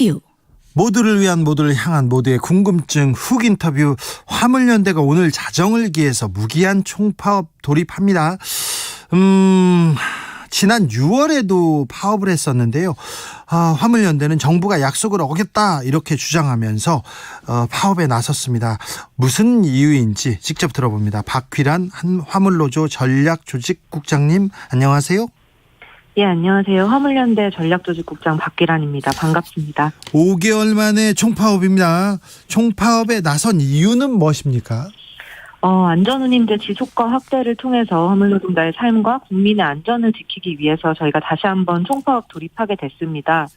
인터뷰. 모두를 위한, 모두를 향한, 모두의 궁금증 훅 인터뷰. 화물연대가 오늘 자정을 기해서 무기한 총파업 돌입합니다. 지난 6월에도 파업을 했었는데요. 화물연대는 정부가 약속을 어겼다 이렇게 주장하면서 파업에 나섰습니다. 무슨 이유인지 직접 들어봅니다. 박휘란 화물노조 전략조직국장님, 안녕하세요. 예, 안녕하세요. 화물연대 전략조직국장 박기란입니다. 반갑습니다. 5개월 만에 총파업입니다. 총파업에 나선 이유는 무엇입니까? 안전운임제 지속과 확대를 통해서 화물노동자의 삶과 국민의 안전을 지키기 위해서 저희가 다시 한번 총파업 돌입하게 됐습니다.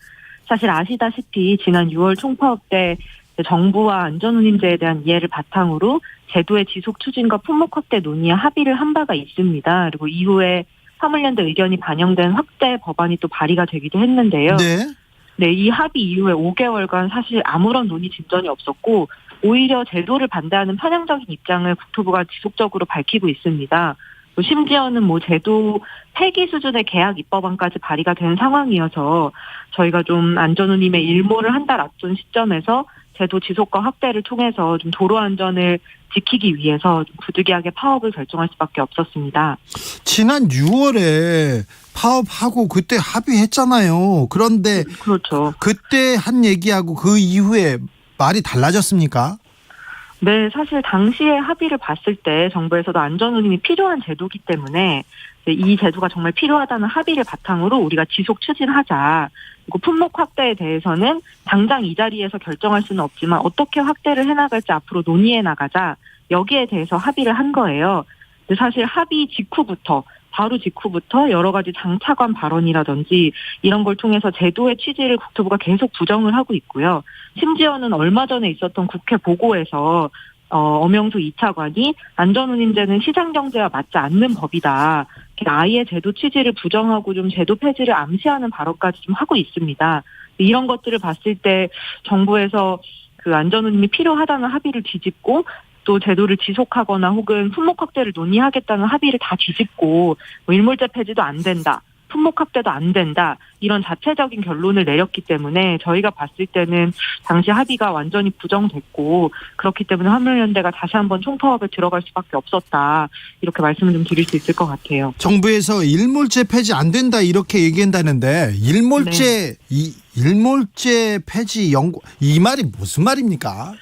사실 아시다시피 지난 6월 총파업 때 정부와 안전운임제에 대한 이해를 바탕으로 제도의 지속 추진과 품목 확대 논의에 합의를 한 바가 있습니다. 그리고 이후에 화물연대 의견이 반영된 확대 법안이 또 발의가 되기도 했는데요. 네, 이 합의 이후에 5개월간 사실 아무런 논의 진전이 없었고 오히려 제도를 반대하는 편향적인 입장을 국토부가 지속적으로 밝히고 있습니다. 심지어는 제도 폐기 수준의 계약 입법안까지 발의가 된 상황이어서 저희가 좀 안전운임의 일모를 한 달 앞둔 시점에서 제도 지속과 확대를 통해서 좀 도로 안전을 지키기 위해서 좀 부득이하게 파업을 결정할 수밖에 없었습니다. 지난 6월에 파업하고 그때 합의했잖아요. 그런데 그렇죠. 그때 한 얘기하고 그 이후에 말이 달라졌습니까? 네, 사실 당시에 합의를 봤을 때 정부에서도 안전운임이 필요한 제도이기 때문에 이 제도가 정말 필요하다는 합의를 바탕으로 우리가 지속 추진하자. 그리고 품목 확대에 대해서는 당장 이 자리에서 결정할 수는 없지만 어떻게 확대를 해나갈지 앞으로 논의해 나가자. 여기에 대해서 합의를 한 거예요. 근데 사실 합의 바로 직후부터 여러 가지 장차관 발언이라든지 이런 걸 통해서 제도의 취지를 국토부가 계속 부정을 하고 있고요. 심지어는 얼마 전에 있었던 국회 보고에서 엄영수 2차관이 안전운임제는 시장경제와 맞지 않는 법이다. 아예 제도 취지를 부정하고 좀 제도 폐지를 암시하는 발언까지 좀 하고 있습니다. 이런 것들을 봤을 때 정부에서 그 안전운임이 필요하다는 합의를 뒤집고 또 제도를 지속하거나 혹은 품목 확대를 논의하겠다는 합의를 다 뒤집고 일몰제 폐지도 안 된다. 품목 확대도 안 된다. 이런 자체적인 결론을 내렸기 때문에 저희가 봤을 때는 당시 합의가 완전히 부정됐고 그렇기 때문에 화물연대가 다시 한번 총파업에 들어갈 수밖에 없었다. 이렇게 말씀을 좀 드릴 수 있을 것 같아요. 정부에서 일몰제 폐지 안 된다 이렇게 얘기한다는데 일몰제 폐지 연구 이 말이 무슨 말입니까?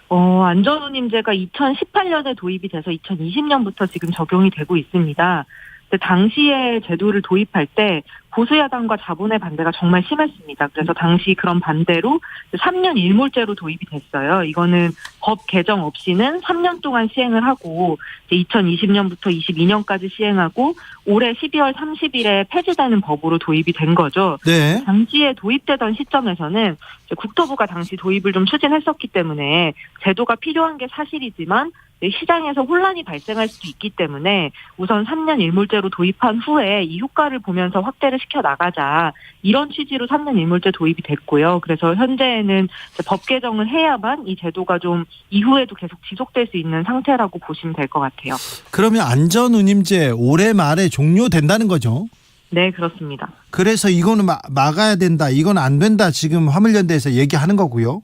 안전운임제가 2018년에 도입이 돼서 2020년부터 지금 적용이 되고 있습니다. 근데 당시에 제도를 도입할 때 보수야당과 자본의 반대가 정말 심했습니다. 그래서 당시 그런 반대로 3년 일몰제로 도입이 됐어요. 이거는 법 개정 없이는 3년 동안 시행을 하고 2020년부터 22년까지 시행하고 올해 12월 30일에 폐지되는 법으로 도입이 된 거죠. 네. 당시에 도입되던 시점에서는 국토부가 당시 도입을 좀 추진했었기 때문에 제도가 필요한 게 사실이지만 시장에서 혼란이 발생할 수도 있기 때문에 우선 3년 일몰제로 도입한 후에 이 효과를 보면서 확대를 시켜 나가자 이런 취지로 3년 일몰제 도입이 됐고요. 그래서 현재는 법 개정을 해야만 이 제도가 좀 이후에도 계속 지속될 수 있는 상태라고 보시면 될 것 같아요. 그러면 안전운임제 올해 말에 종료된다는 거죠? 네, 그렇습니다. 그래서 이거는 막아야 된다, 이건 안 된다 지금 화물연대에서 얘기하는 거고요.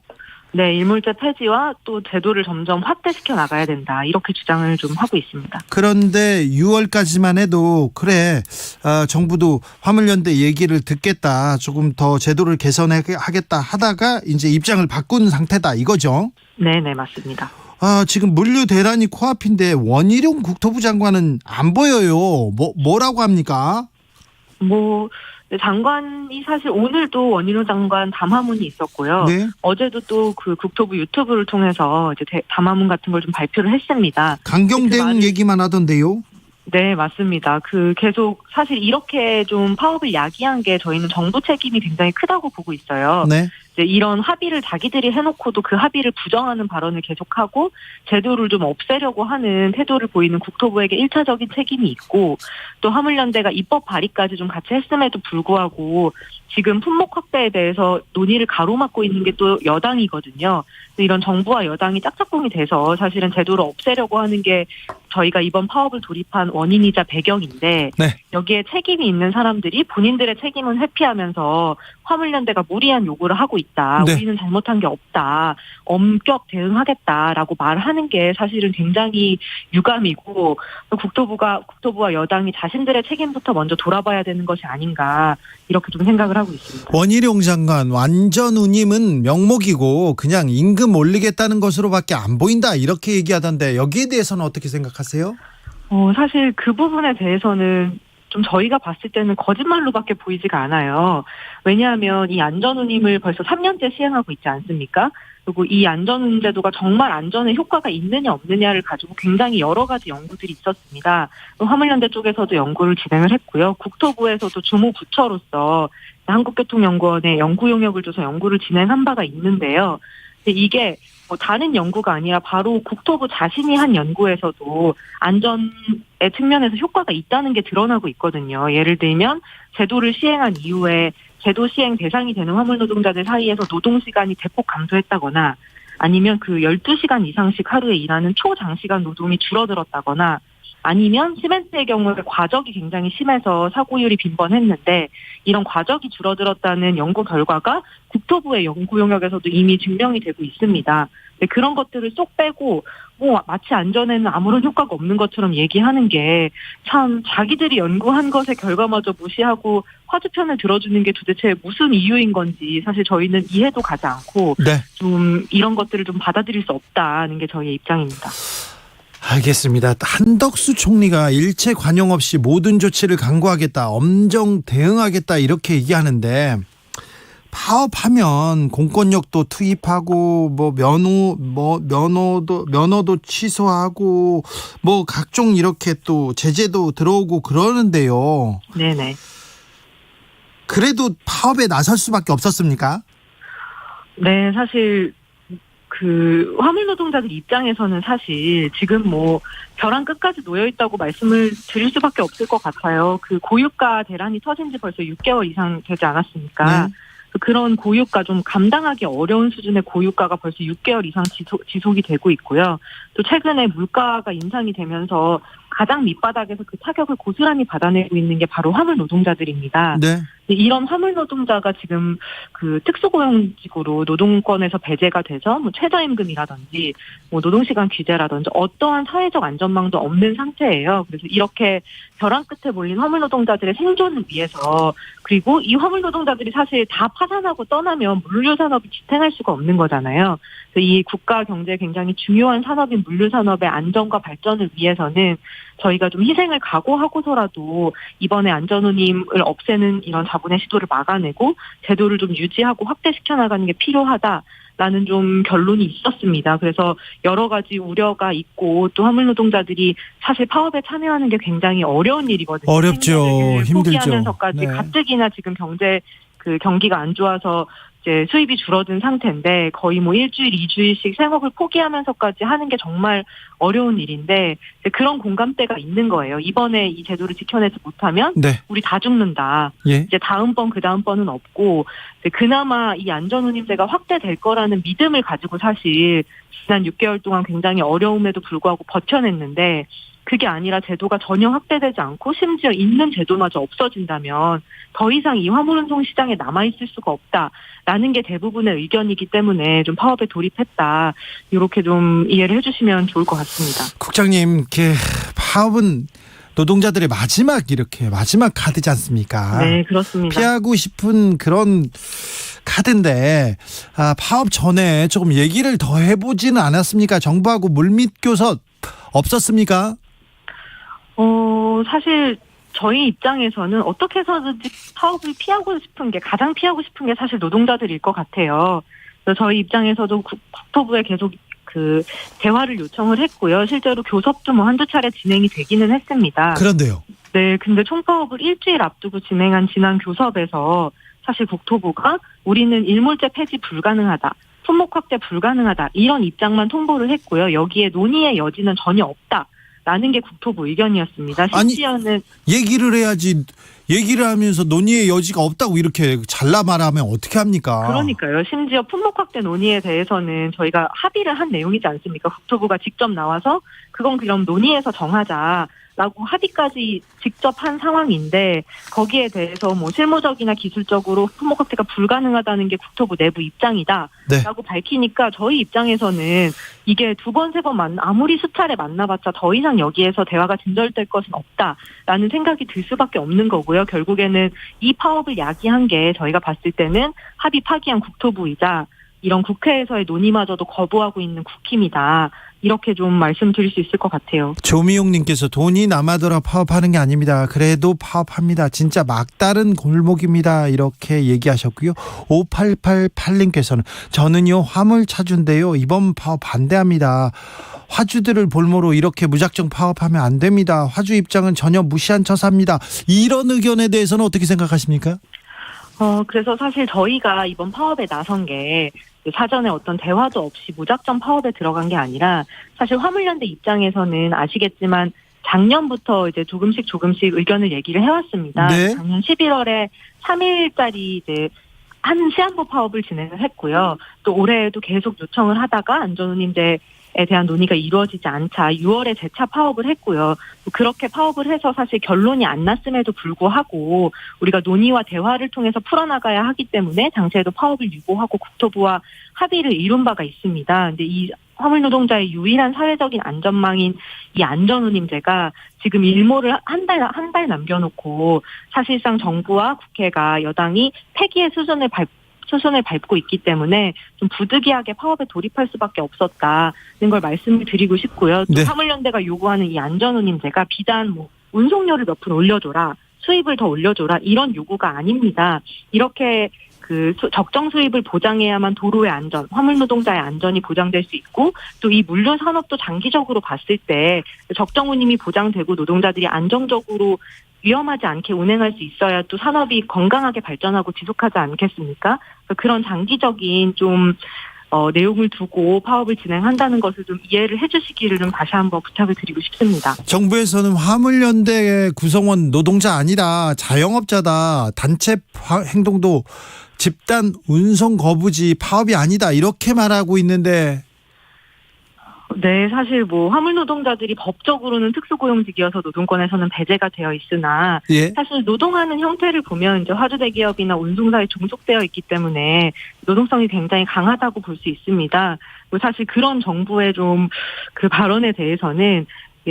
네, 일몰제 폐지와 또 제도를 점점 확대시켜 나가야 된다. 이렇게 주장을 좀 하고 있습니다. 그런데 6월까지만 해도 그래 정부도 화물연대 얘기를 듣겠다. 조금 더 제도를 개선하겠다 하다가 이제 입장을 바꾼 상태다 이거죠? 네, 맞습니다. 지금 물류 대란이 코앞인데 원희룡 국토부 장관은 안 보여요. 뭐라고 합니까? 장관이 사실 오늘도 원희룡 장관 담화문이 있었고요. 네. 어제도 또 그 국토부 유튜브를 통해서 이제 담화문 같은 걸 좀 발표를 했습니다. 강경대응 얘기만 하던데요. 네, 맞습니다. 계속 사실 이렇게 좀 파업을 야기한 게 저희는 정부 책임이 굉장히 크다고 보고 있어요. 네. 이제 이런 합의를 자기들이 해놓고도 그 합의를 부정하는 발언을 계속하고 제도를 좀 없애려고 하는 태도를 보이는 국토부에게 1차적인 책임이 있고 또 화물연대가 입법 발의까지 좀 같이 했음에도 불구하고 지금 품목 확대에 대해서 논의를 가로막고 있는 게 또 여당이거든요. 이런 정부와 여당이 짝짝꿍이 돼서 사실은 제도를 없애려고 하는 게 저희가 이번 파업을 돌입한 원인이자 배경인데 네. 여기에 책임이 있는 사람들이 본인들의 책임은 회피하면서 화물연대가 무리한 요구를 하고 있다. 네. 우리는 잘못한 게 없다. 엄격 대응하겠다라고 말하는 게 사실은 굉장히 유감이고 국토부와 여당이 자신들의 책임부터 먼저 돌아봐야 되는 것이 아닌가 이렇게 좀 생각을 하고 있습니다. 원희룡 장관 완전 운임은 명목이고 그냥 임금 올리겠다는 것으로밖에 안 보인다 이렇게 얘기하던데 여기에 대해서는 어떻게 생각하세요? 사실 그 부분에 대해서는 좀 저희가 봤을 때는 거짓말로밖에 보이지가 않아요. 왜냐하면 이 안전운임을 벌써 3년째 시행하고 있지 않습니까? 그리고 이 안전운임 제도가 정말 안전에 효과가 있느냐 없느냐를 가지고 굉장히 여러 가지 연구들이 있었습니다. 화물연대 쪽에서도 연구를 진행을 했고요. 국토부에서도 주무부처로서 한국교통연구원의 연구 용역을 줘서 연구를 진행한 바가 있는데요. 근데 이게 다른 연구가 아니라 바로 국토부 자신이 한 연구에서도 안전의 측면에서 효과가 있다는 게 드러나고 있거든요. 예를 들면 제도를 시행한 이후에 제도 시행 대상이 되는 화물 노동자들 사이에서 노동시간이 대폭 감소했다거나 아니면 그 12시간 이상씩 하루에 일하는 초장시간 노동이 줄어들었다거나 아니면 시멘트의 경우에 과적이 굉장히 심해서 사고율이 빈번했는데 이런 과적이 줄어들었다는 연구 결과가 국토부의 연구 용역에서도 이미 증명이 되고 있습니다. 그런 것들을 쏙 빼고 마치 안전에는 아무런 효과가 없는 것처럼 얘기하는 게 참 자기들이 연구한 것의 결과마저 무시하고 화두편을 들어주는 게 도대체 무슨 이유인 건지 사실 저희는 이해도 가지 않고 네. 좀 이런 것들을 좀 받아들일 수 없다는 게 저희의 입장입니다. 알겠습니다. 한덕수 총리가 일체 관용 없이 모든 조치를 강구하겠다, 엄정 대응하겠다 이렇게 얘기하는데 파업하면 공권력도 투입하고 면허도 취소하고 각종 이렇게 또 제재도 들어오고 그러는데요. 네네. 그래도 파업에 나설 수밖에 없었습니까? 네, 사실 그 화물 노동자들 입장에서는 사실 지금 벼랑 끝까지 놓여 있다고 말씀을 드릴 수밖에 없을 것 같아요. 그 고유가 대란이 터진 지 벌써 6개월 이상 되지 않았습니까? 네. 그런 고유가 좀 감당하기 어려운 수준의 고유가가 벌써 6개월 이상 지속이 되고 있고요. 또 최근에 물가가 인상이 되면서 가장 밑바닥에서 그 타격을 고스란히 받아내고 있는 게 바로 화물 노동자들입니다. 네. 이런 화물 노동자가 지금 그 특수고용직으로 노동권에서 배제가 돼서 최저임금이라든지 노동시간 규제라든지 어떠한 사회적 안전망도 없는 상태예요. 그래서 이렇게 벼랑 끝에 몰린 화물 노동자들의 생존을 위해서 그리고 이 화물 노동자들이 사실 다 파산하고 떠나면 물류산업이 지탱할 수가 없는 거잖아요. 그래서 이 국가 경제에 굉장히 중요한 산업인 물류산업의 안전과 발전을 위해서는 저희가 좀 희생을 각오하고서라도 이번에 안전운임을 없애는 이런 자본의 시도를 막아내고 제도를 좀 유지하고 확대시켜 나가는 게 필요하다라는 좀 결론이 있었습니다. 그래서 여러 가지 우려가 있고 또 화물 노동자들이 사실 파업에 참여하는 게 굉장히 어려운 일이거든요. 어렵죠. 힘들죠. 포기하면서까지 네. 가뜩이나 지금 경기가 안 좋아서 이제 수입이 줄어든 상태인데 거의 일주일, 2주일씩 생업을 포기하면서까지 하는 게 정말 어려운 일인데 그런 공감대가 있는 거예요. 이번에 이 제도를 지켜내지 못하면 네. 우리 다 죽는다. 예. 이제 다음번 그다음번은 없고 그나마 이 안전운임제가 확대될 거라는 믿음을 가지고 사실 지난 6개월 동안 굉장히 어려움에도 불구하고 버텨냈는데 그게 아니라 제도가 전혀 확대되지 않고 심지어 있는 제도마저 없어진다면 더 이상 이 화물운송 시장에 남아있을 수가 없다라는 게 대부분의 의견이기 때문에 좀 파업에 돌입했다. 이렇게 좀 이해를 해주시면 좋을 것 같습니다. 국장님, 파업은 노동자들의 마지막 카드지 않습니까? 네, 그렇습니다. 피하고 싶은 그런 카드인데 파업 전에 조금 얘기를 더 해보지는 않았습니까? 정부하고 물밑 교섭 없었습니까? 사실 저희 입장에서는 어떻게 해서든지 파업을 가장 피하고 싶은 게 사실 노동자들일 것 같아요. 그래서 저희 입장에서도 국토부에 계속 그 대화를 요청을 했고요. 실제로 교섭도 한두 차례 진행이 되기는 했습니다. 그런데요. 네, 근데 총파업을 일주일 앞두고 진행한 지난 교섭에서 사실 국토부가 우리는 일몰제 폐지 불가능하다. 품목 확대 불가능하다. 이런 입장만 통보를 했고요. 여기에 논의의 여지는 전혀 없다라는 게 국토부 의견이었습니다. 심지어는 얘기를 해야지. 얘기를 하면서 논의의 여지가 없다고 이렇게 잘라 말하면 어떻게 합니까? 그러니까요. 심지어 품목 확대 논의에 대해서는 저희가 합의를 한 내용이지 않습니까? 국토부가 직접 나와서 그건 그럼 논의해서 정하자라고 합의까지 직접 한 상황인데 거기에 대해서 뭐 실무적이나 기술적으로 품목 확대가 불가능하다는 게 국토부 내부 입장이다라고 네. 밝히니까 저희 입장에서는 이게 두 번, 세 번 아무리 수차례 만나봤자 더 이상 여기에서 대화가 진전될 것은 없다라는 생각이 들 수밖에 없는 거고요. 결국에는 이 파업을 야기한 게 저희가 봤을 때는 합의 파기한 국토부이자 이런 국회에서의 논의마저도 거부하고 있는 국힘이다. 이렇게 좀 말씀드릴 수 있을 것 같아요. 조미용님께서 돈이 남아돌아 파업하는 게 아닙니다. 그래도 파업합니다. 진짜 막다른 골목입니다. 이렇게 얘기하셨고요. 5888님께서는 저는요 화물차주인데요. 이번 파업 반대합니다. 화주들을 볼모로 이렇게 무작정 파업하면 안 됩니다. 화주 입장은 전혀 무시한 처사입니다. 이런 의견에 대해서는 어떻게 생각하십니까? 그래서 사실 저희가 이번 파업에 나선 게 사전에 어떤 대화도 없이 무작정 파업에 들어간 게 아니라 사실 화물연대 입장에서는 아시겠지만 작년부터 이제 조금씩 의견을 얘기를 해왔습니다. 네. 작년 11월에 3일짜리 이제 한 시한부 파업을 진행을 했고요. 또 올해에도 계속 요청을 하다가 안전운임제에 대한 논의가 이루어지지 않자 6월에 재차 파업을 했고요. 그렇게 파업을 해서 사실 결론이 안 났음에도 불구하고 우리가 논의와 대화를 통해서 풀어나가야 하기 때문에 당시에도 파업을 유보하고 국토부와 합의를 이룬 바가 있습니다. 근데 이 화물 노동자의 유일한 사회적인 안전망인 이 안전운임제가 지금 일모를 한 달 남겨놓고 사실상 정부와 국회가 여당이 폐기의 수순을 밟고 있기 때문에 좀 부득이하게 파업에 돌입할 수밖에 없었다는 걸 말씀을 드리고 싶고요. 또 네. 화물연대가 요구하는 이 안전운임제가 비단 뭐 운송료를 몇 푼 올려줘라, 수입을 더 올려줘라 이런 요구가 아닙니다. 이렇게 그 적정 수입을 보장해야만 도로의 안전, 화물 노동자의 안전이 보장될 수 있고 또 이 물류 산업도 장기적으로 봤을 때 적정 운임이 보장되고 노동자들이 안정적으로 위험하지 않게 운행할 수 있어야 또 산업이 건강하게 발전하고 지속하지 않겠습니까? 그런 장기적인 좀 내용을 두고 파업을 진행한다는 것을 좀 이해를 해주시기를 좀 다시 한번 부탁을 드리고 싶습니다. 정부에서는 화물연대 구성원 노동자 아니다, 자영업자다, 단체 행동도 집단 운송 거부지 파업이 아니다 이렇게 말하고 있는데. 네, 사실 뭐 화물 노동자들이 법적으로는 특수고용직이어서 노동권에서는 배제가 되어 있으나 예. 사실 노동하는 형태를 보면 이제 화주 대기업이나 운송사에 종속되어 있기 때문에 노동성이 굉장히 강하다고 볼 수 있습니다. 사실 그런 정부의 좀 그 발언에 대해서는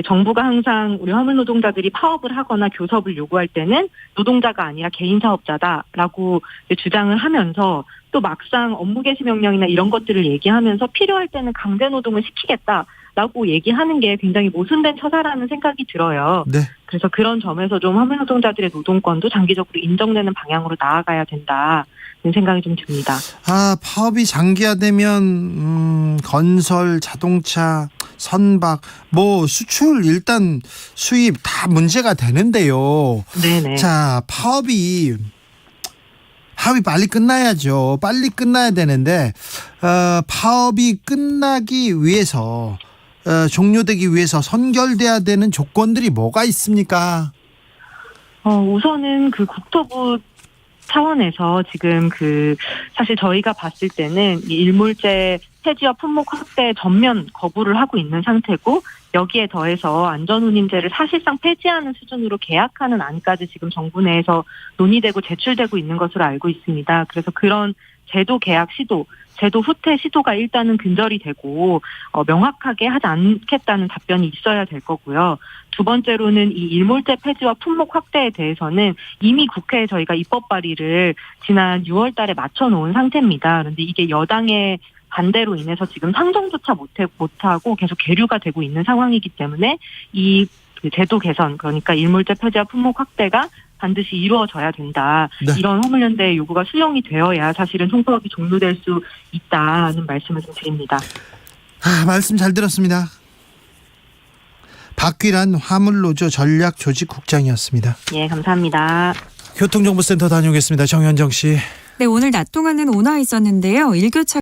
정부가 항상 우리 화물 노동자들이 파업을 하거나 교섭을 요구할 때는 노동자가 아니라 개인 사업자다라고 주장을 하면서 또 막상 업무 개시 명령이나 이런 것들을 얘기하면서 필요할 때는 강제 노동을 시키겠다라고 얘기하는 게 굉장히 모순된 처사라는 생각이 들어요. 네. 그래서 그런 점에서 좀 화물 노동자들의 노동권도 장기적으로 인정되는 방향으로 나아가야 된다는 생각이 좀 듭니다. 파업이 장기화되면 건설, 자동차, 선박, 뭐 수출 일단 수입 다 문제가 되는데요. 네네. 자, 파업이 빨리 끝나야죠. 빨리 끝나야 되는데 파업이 끝나기 위해서 종료되기 위해서 선결돼야 되는 조건들이 뭐가 있습니까? 우선은 그 국토부 차원에서 지금 사실 저희가 봤을 때는 이 일몰제 폐지와 품목 확대 전면 거부를 하고 있는 상태고 여기에 더해서 안전운임제를 사실상 폐지하는 수준으로 계약하는 안까지 지금 정부 내에서 논의되고 제출되고 있는 것으로 알고 있습니다. 그래서 그런 제도 계약 시도, 제도 후퇴 시도가 일단은 근절이 되고 명확하게 하지 않겠다는 답변이 있어야 될 거고요. 두 번째로는 이 일몰제 폐지와 품목 확대에 대해서는 이미 국회에 저희가 입법 발의를 지난 6월 달에 맞춰놓은 상태입니다. 그런데 이게 여당의 반대로 인해서 지금 상정조차 못하고 계속 계류가 되고 있는 상황이기 때문에 이 제도 개선, 그러니까 일몰제 폐지와 품목 확대가 반드시 이루어져야 된다. 네. 이런 화물연대의 요구가 수용이 되어야 사실은 총파업이 종료될 수 있다는 말씀을 좀 드립니다. 말씀 잘 들었습니다. 박귀란 화물노조 전략조직국장이었습니다. 예, 감사합니다. 교통정보센터 다녀오겠습니다. 정현정 씨. 네, 오늘 낮 동안은 온화 있었는데요. 일교차